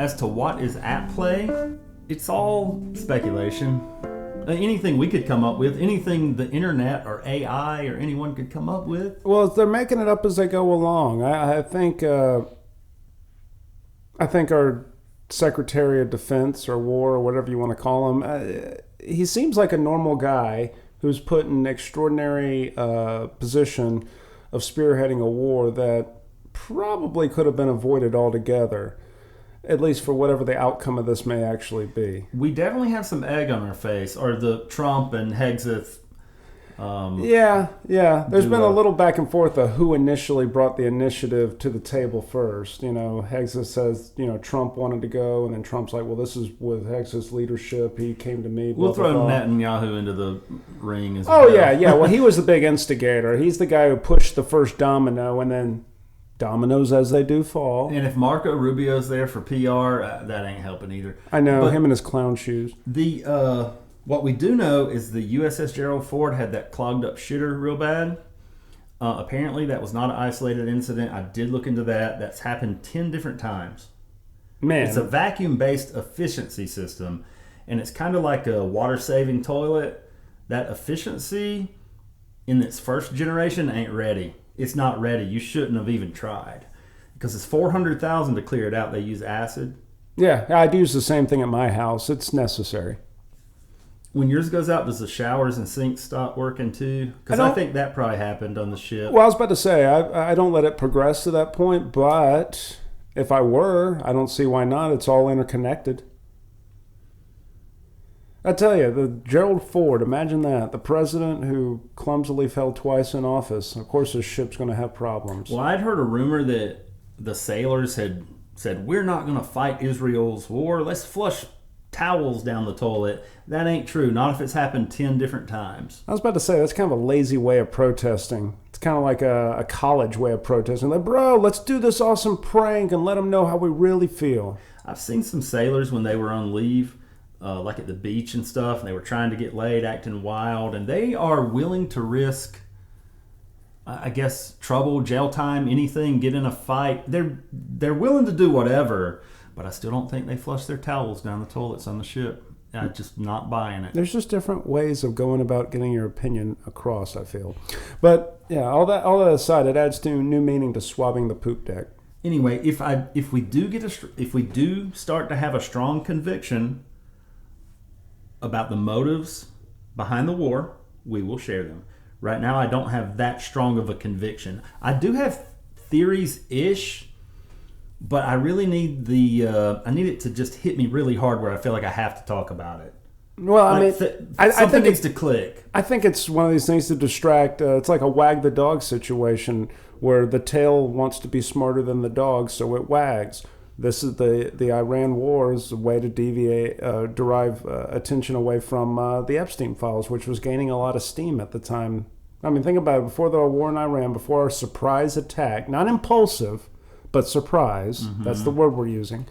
as to what is at play, it's all speculation. Anything we could come up with, anything the internet or AI or anyone could come up with. Well, they're making it up as they go along. I think our Secretary of Defense or War or whatever you want to call him, he seems like a normal guy who's put in an extraordinary position of spearheading a war that probably could have been avoided altogether, at least for whatever the outcome of this may actually be. We definitely have some egg on our face, or the Trump and Hegseth. Yeah. There's been a little back and forth of who initially brought the initiative to the table first. Hegseth says, Trump wanted to go, and then Trump's like, well, this is with Hegseth's leadership. He came to me. We'll throw Netanyahu into the ring as well. Oh, yeah. Well, he was the big instigator. He's the guy who pushed the first domino, and then dominoes as they do fall. And if Marco Rubio's there for PR, that ain't helping either. I know, him and his clown shoes. What we do know is the USS Gerald Ford had that clogged up shitter real bad. Apparently that was not an isolated incident. I did look into that. That's happened 10 different times. Man. It's a vacuum-based efficiency system, and it's kind of like a water-saving toilet. That efficiency in its first generation ain't ready. It's not ready. You shouldn't have even tried. Because it's $400,000 to clear it out. They use acid. Yeah, I'd use the same thing at my house. It's necessary. When yours goes out, does the showers and sinks stop working too? Because I think that probably happened on the ship. Well, I was about to say, I don't let it progress to that point, but if I were, I don't see why not. It's all interconnected. I tell you, the Gerald Ford, imagine that. The president who clumsily fell twice in office. Of course, his ship's going to have problems. Well, I'd heard a rumor that the sailors had said, we're not going to fight Israel's war. Let's flush towels down the toilet. That ain't true. Not if it's happened 10 different times. I was about to say, that's kind of a lazy way of protesting. It's kind of like a college way of protesting. Like, bro, let's do this awesome prank and let them know how we really feel. I've seen some sailors when they were on leave, like at the beach and stuff, and they were trying to get laid, acting wild, and they are willing to risk, I guess, trouble, jail time, anything, get in a fight. They're willing to do whatever, but I still don't think they flush their towels down the toilets on the ship. I'm just not buying it. There's just different ways of going about getting your opinion across, I feel. But yeah, all that aside, it adds to new meaning to swabbing the poop deck. Anyway, if we do start to have a strong conviction about the motives behind the war, we will share them. Right now, I don't have that strong of a conviction. I do have theories-ish, but I really need I need it to just hit me really hard where I feel like I have to talk about it. Well, I mean, I think needs to click. I think it's one of these things to distract. It's like a wag the dog situation where the tail wants to be smarter than the dog, so it wags. This is the Iran war is a way to derive attention away from the Epstein files, which was gaining a lot of steam at the time. I mean, think about it. Before the war in Iran, before our surprise attack, not impulsive, but surprise. Mm-hmm. That's the word we're using.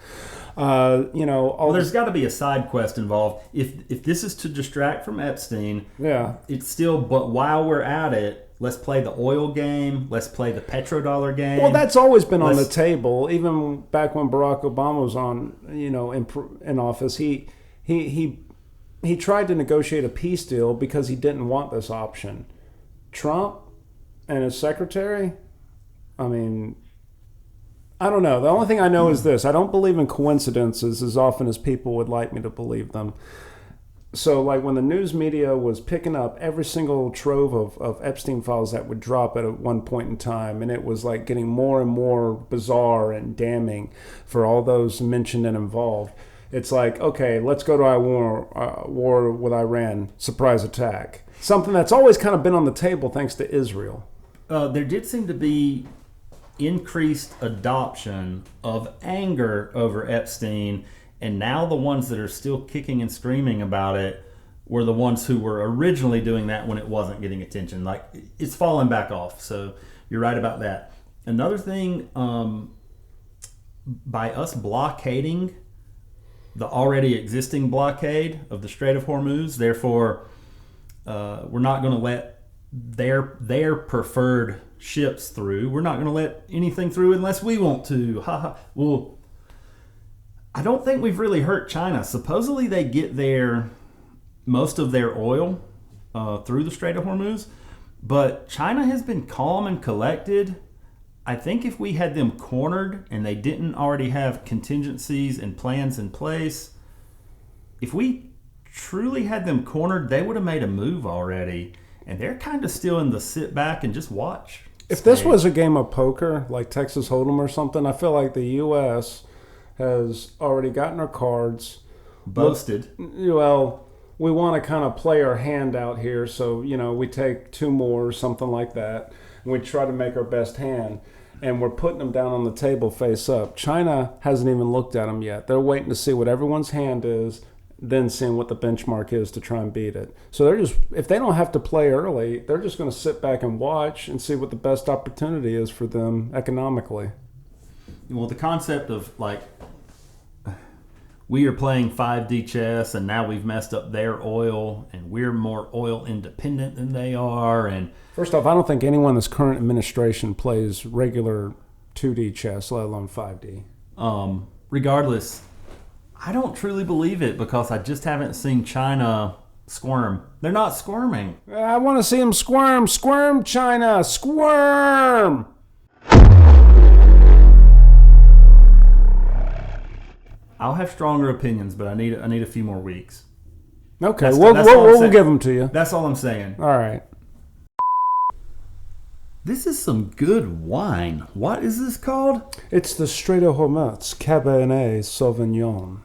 There's got to be a side quest involved. If this is to distract from Epstein, yeah, it's still. But while we're at it, let's play the oil game. Let's play the petrodollar game. Well, that's always been on the table. Even back when Barack Obama was on, in office, he tried to negotiate a peace deal because he didn't want this option. Trump and his secretary, I mean, I don't know. The only thing I know is this. I don't believe in coincidences as often as people would like me to believe them. So, like, when the news media was picking up every single trove of Epstein files that would drop at one point in time, and it was, like, getting more and more bizarre and damning for all those mentioned and involved, it's like, okay, let's go to war with Iran, surprise attack. Something that's always kind of been on the table thanks to Israel. There did seem to be increased adoption of anger over Epstein, and now the ones that are still kicking and screaming about it were the ones who were originally doing that when it wasn't getting attention. Like, it's fallen back off, so you're right about that. Another thing, by us blockading the already existing blockade of the Strait of Hormuz, therefore we're not going to let their preferred ships through. We're not going to let anything through unless we want to. Well, I don't think we've really hurt China. Supposedly they get most of their oil through the Strait of Hormuz, but China has been calm and collected. I think if we had them cornered and they didn't already have contingencies and plans in place, if we truly had them cornered, they would have made a move already. And they're kind of still in the sit back and just watch. If this was a game of poker, like Texas Hold'em or something, I feel like the U.S. has already gotten our cards. Boasted. Well, we want to kind of play our hand out here, so, we take 2 more or something like that, and we try to make our best hand, and we're putting them down on the table face up. China hasn't even looked at them yet. They're waiting to see what everyone's hand is, then seeing what the benchmark is to try and beat it. So if they don't have to play early, they're just going to sit back and watch and see what the best opportunity is for them economically. Well, the concept of we are playing 5D chess and now we've messed up their oil and we're more oil independent than they are. And first off, I don't think anyone in this current administration plays regular 2D chess, let alone 5D. Regardless, I don't truly believe it because I just haven't seen China squirm. They're not squirming. I want to see them squirm. Squirm, China. Squirm. I'll have stronger opinions, but I need a few more weeks. Okay, we'll give them to you. That's all I'm saying. All right. This is some good wine. What is this called? It's the Strait of Hormuz Cabernet Sauvignon.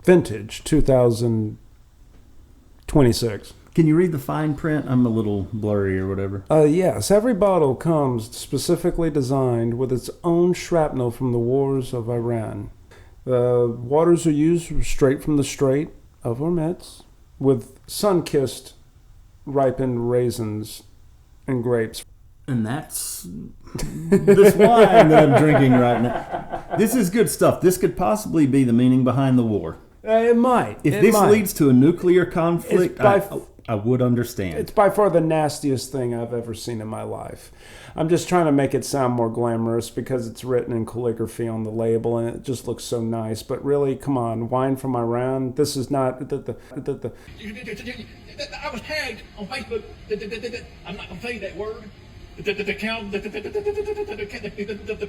Vintage 2026. Can you read the fine print? I'm a little blurry or whatever. Yes. Every bottle comes specifically designed with its own shrapnel from the wars of Iran. The waters are used straight from the Strait of Hormuz with sun-kissed ripened raisins and grapes. And that's this wine that I'm drinking right now. This is good stuff. This could possibly be the meaning behind the war. It might. If this leads to a nuclear conflict, I would understand. It's by far the nastiest thing I've ever seen in my life. I'm just trying to make it sound more glamorous because it's written in calligraphy on the label and it just looks so nice. But really, come on, wine from Iran. This is not the. I was tagged on Facebook. I'm not going to say that word. The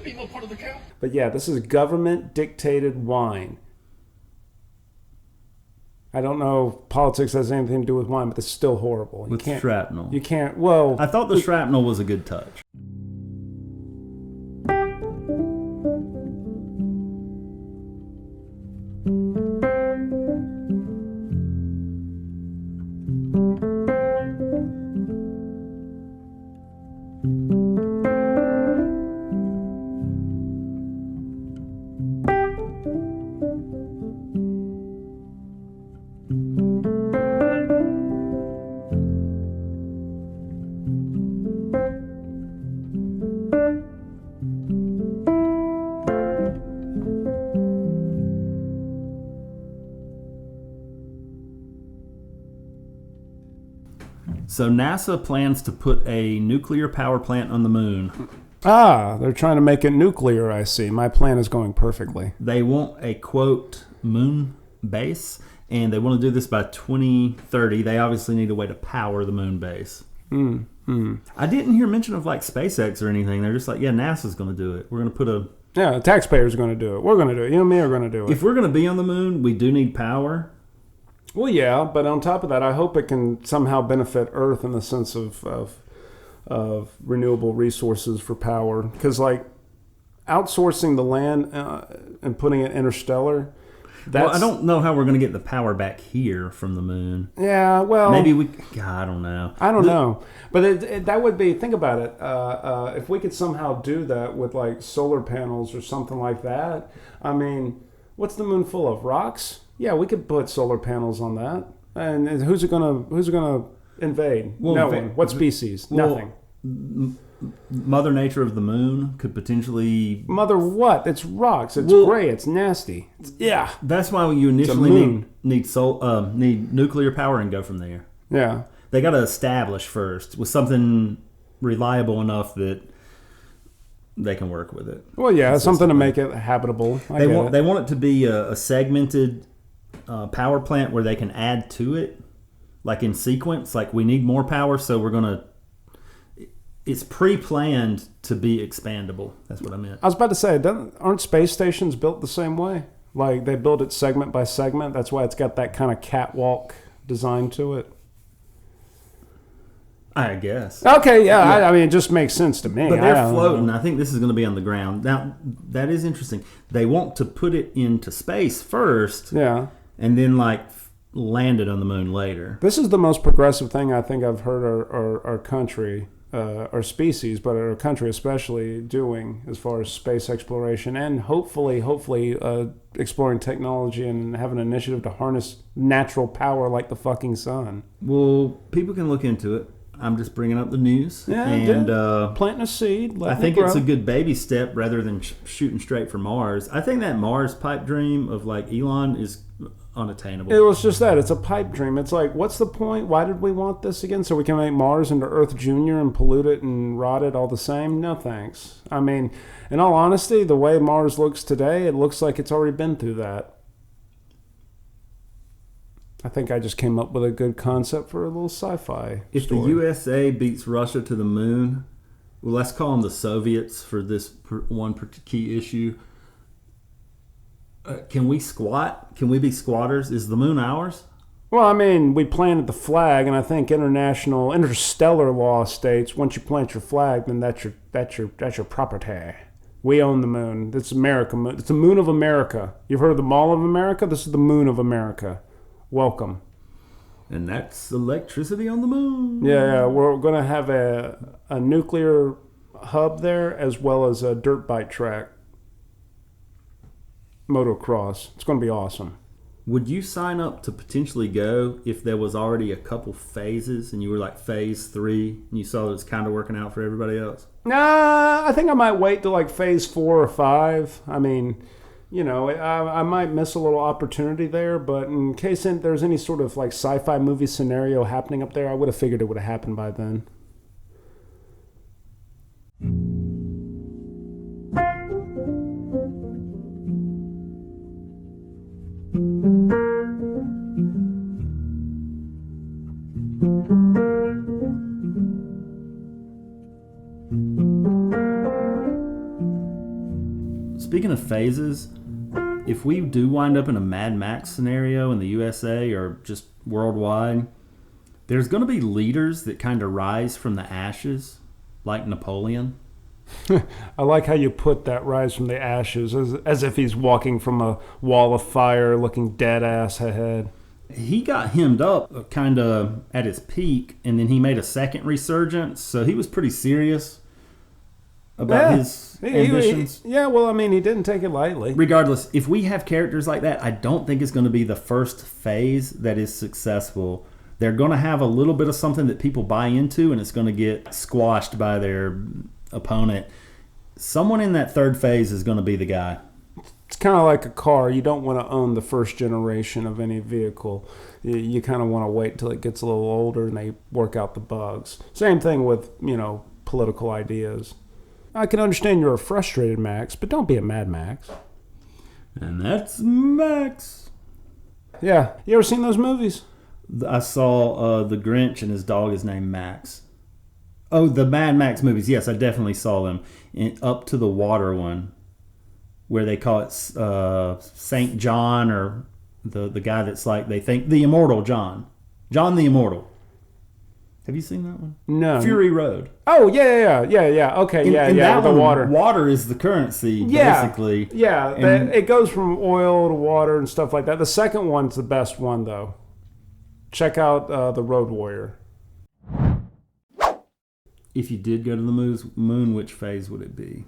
female part of the cow. But yeah, this is government dictated wine. I don't know if politics has anything to do with wine, but it's still horrible. With shrapnel. You can't, well... I thought the shrapnel was a good touch. So NASA plans to put a nuclear power plant on the moon. They're trying to make it nuclear, I see. My plan is going perfectly. They want a, quote, moon base, and they want to do this by 2030. They obviously need a way to power the moon base. I didn't hear mention of like SpaceX or anything. They're just like, yeah, NASA's going to do it. We're going to put a... Yeah, the taxpayers are going to do it. We're going to do it. You and me are going to do it. If we're going to be on the moon, we do need power. Well, yeah, but on top of that, I hope it can somehow benefit Earth in the sense of renewable resources for power. Because, like, outsourcing the land and putting it interstellar, I don't know how we're going to get the power back here from the moon. Yeah, well... Maybe we... God, I don't know. I don't know. But that would be... Think about it. If we could somehow do that with, like, solar panels or something like that, I mean, what's the moon full of? Rocks? Yeah, we could put solar panels on that. And who's it gonna invade? Well, no one. What species? Nothing. Mother Nature of the moon could potentially... Mother what? It's rocks. It's gray. It's nasty. Yeah. That's why you initially need nuclear power and go from there. Yeah. They got to establish first with something reliable enough that they can work with it. Well, yeah, something to make it habitable. They want it to be a segmented power plant where they can add to it, like in sequence. Like we need more power, so we're gonna. It's pre-planned to be expandable. That's what I meant. I was about to say, aren't space stations built the same way? Like they build it segment by segment. That's why it's got that kind of catwalk design to it. I guess. Okay, yeah. I mean, it just makes sense to me. But they're floating. I think this is going to be on the ground. Now, that is interesting. They want to put it into space first. Yeah. And then, like, land it on the moon later. This is the most progressive thing I think I've heard our country, our species, but our country especially, doing as far as space exploration and hopefully exploring technology and have an initiative to harness natural power like the fucking sun. Well, people can look into it. I'm just bringing up the news. Yeah, and planting a seed. I think it's a good baby step rather than shooting straight for Mars. I think that Mars pipe dream of like Elon is unattainable. It was just that. It's a pipe dream. It's like, what's the point? Why did we want this again? So we can make Mars into Earth Junior and pollute it and rot it all the same? No thanks. I mean, in all honesty, the way Mars looks today, it looks like it's already been through that. I think I just came up with a good concept for a little sci-fi If story. the USA beats Russia to the moon, well, let's call them the Soviets for this one key issue. Can we squat? Can we be squatters? Is the moon ours? Well, I mean, we planted the flag, and I think interstellar law states once you plant your flag, then that's your property. We own the moon. It's America. It's the moon of America. You've heard of the Mall of America? This is the moon of America. Welcome. And that's electricity on the moon. Yeah, we're going to have a nuclear hub there as well as a dirt bike track. Motocross. It's going to be awesome. Would you sign up to potentially go if there was already a couple phases and you were like phase 3 and you saw that it's kind of working out for everybody else? Nah, I think I might wait till like phase 4 or 5. I mean, you know, I might miss a little opportunity there, but in case there's any sort of like sci-fi movie scenario happening up there, I would have figured it would have happened by then. Speaking of phases, if we do wind up in a Mad Max scenario in the USA or just worldwide, there's going to be leaders that kind of rise from the ashes, like Napoleon. I like how you put that, rise from the ashes, as if he's walking from a wall of fire looking dead ass ahead. He got hemmed up kind of at his peak, and then he made a second resurgence, so he was pretty serious about his ambitions. Well, I mean, he didn't take it lightly. Regardless, if we have characters like that, I don't think it's going to be the first phase that is successful. They're going to have a little bit of something that people buy into, and it's going to get squashed by their opponent. Someone in that third phase is going to be the guy. It's kind of like a car. You don't want to own the first generation of any vehicle. You kind of want to wait till it gets a little older and they work out the bugs. Same thing with, political ideas. I can understand you're a frustrated Max, but don't be a Mad Max. And that's Max. Yeah. You ever seen those movies? I saw The Grinch and his dog is named Max. Oh, the Mad Max movies. Yes, I definitely saw them. Up to the Water one, where they call it St. John, or the guy that's like, they think the immortal John the Immortal. Have you seen that one? No. Fury Road. Oh, yeah. Okay, That the one, water. Water is the currency, basically. Yeah, it goes from oil to water and stuff like that. The second one's the best one, though. Check out The Road Warrior. If you did go to the moon, which phase would it be?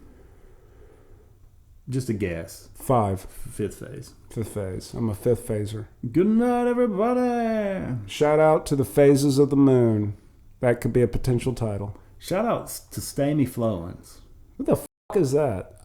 Just a guess. 5. Fifth phase. 5th phase. I'm a 5th phaser. Good night, everybody. Shout out to the phases of the moon. That could be a potential title. Shout outs to Stamy Flowins. What the fuck is that?